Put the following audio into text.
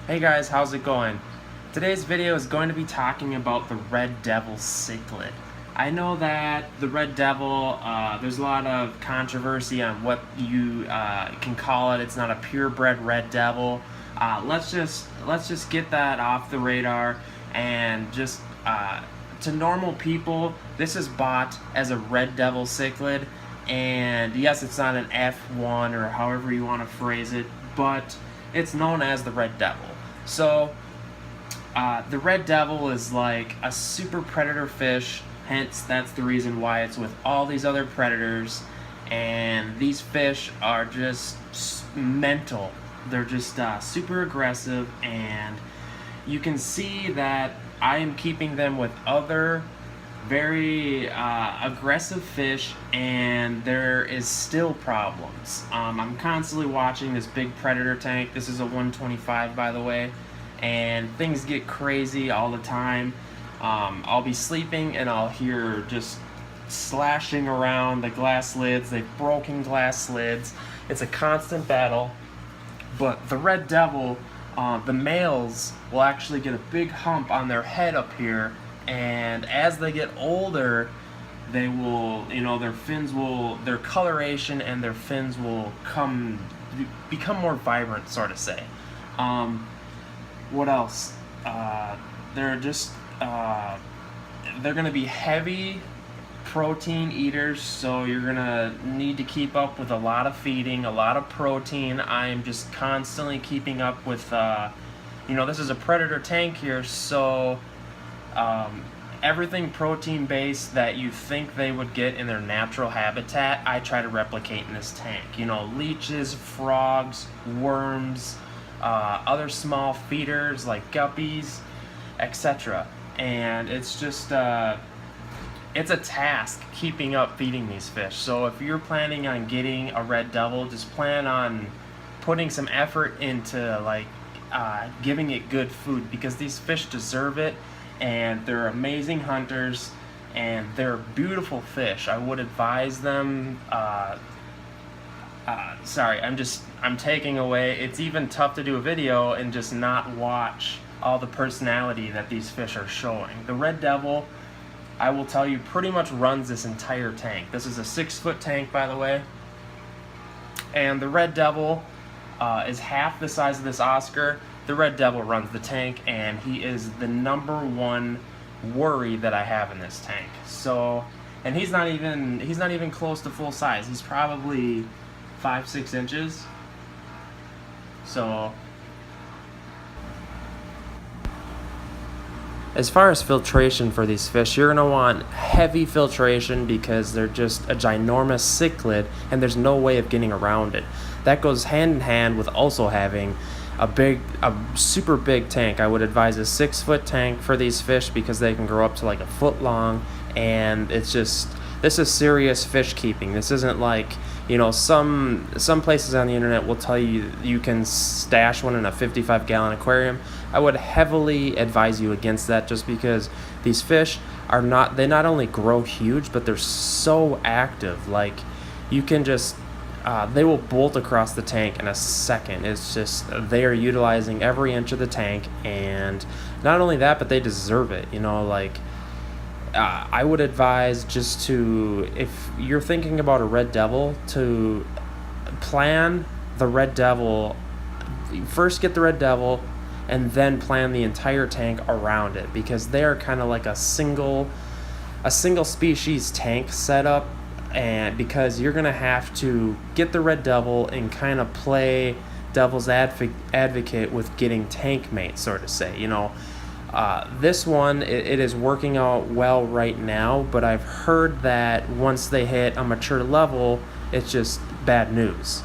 Hey guys, how's it going? Today's video is going to be talking about the red devil cichlid. I know that the red devil, there's a lot of controversy on what you can call it. It's not a purebred red devil. Let's just get that off the radar and just to normal people, this is bought as a red devil cichlid, and yes, it's not an F1 or however you want to phrase it, but it's known as the red devil. So the red devil is like a super predator fish, hence that's the reason why it's with all these other predators, and these fish are just mental. They're just super aggressive, and you can see that I am keeping them with other very aggressive fish, and there is still problems. I'm constantly watching this big predator tank. This is a 125, by the way, and things get crazy all the time. I'll be sleeping and I'll hear just slashing around the glass lids. They've broken glass lids. It's a constant battle. But the red devil, the males will actually get a big hump on their head up here, and as they get older, they will, their coloration and their fins will become more vibrant, sort of say. What else? They're just, they're gonna be heavy protein eaters, so you're gonna need to keep up with a lot of feeding, a lot of protein. I'm just constantly keeping up with, this is a predator tank here, so everything protein based that you think they would get in their natural habitat, I try to replicate in this tank. Leeches, frogs, worms, other small feeders like guppies, etc. And it's just it's a task keeping up feeding these fish. So if you're planning on getting a red devil, just plan on putting some effort into giving it good food, because these fish deserve it, and they're amazing hunters, and they're beautiful fish. I would advise them. Sorry, I'm taking away. It's even tough to do a video and just not watch all the personality that these fish are showing. The red devil, I will tell you, pretty much runs this entire tank. This is a 6-foot tank, by the way. And the red devil is half the size of this Oscar. The red devil runs the tank, and he is the #1 worry that I have in this tank. So, and he's not even close to full size. He's probably 5-6 inches. So, as far as filtration for these fish, you're going to want heavy filtration, because they're just a ginormous cichlid and there's no way of getting around it. That goes hand in hand with also having a super big tank. I would advise a 6-foot tank for these fish, because they can grow up to like a foot long, and this is serious fish keeping. This isn't like, some places on the internet will tell you you can stash one in a 55-gallon aquarium. I would heavily advise you against that, just because these fish they not only grow huge, but they're so active. Like, you can just, they will bolt across the tank in a second. It's just, they are utilizing every inch of the tank, and not only that, but they deserve it. I would advise just to, if you're thinking about a red devil, to plan the red devil. First get the red devil, and then plan the entire tank around it, because they are kind of like a single species tank setup. And because you're gonna have to get the red devil and kind of play devil's advocate with getting tank mates, sort of say. This one, it is working out well right now, but I've heard that once they hit a mature level, it's just bad news.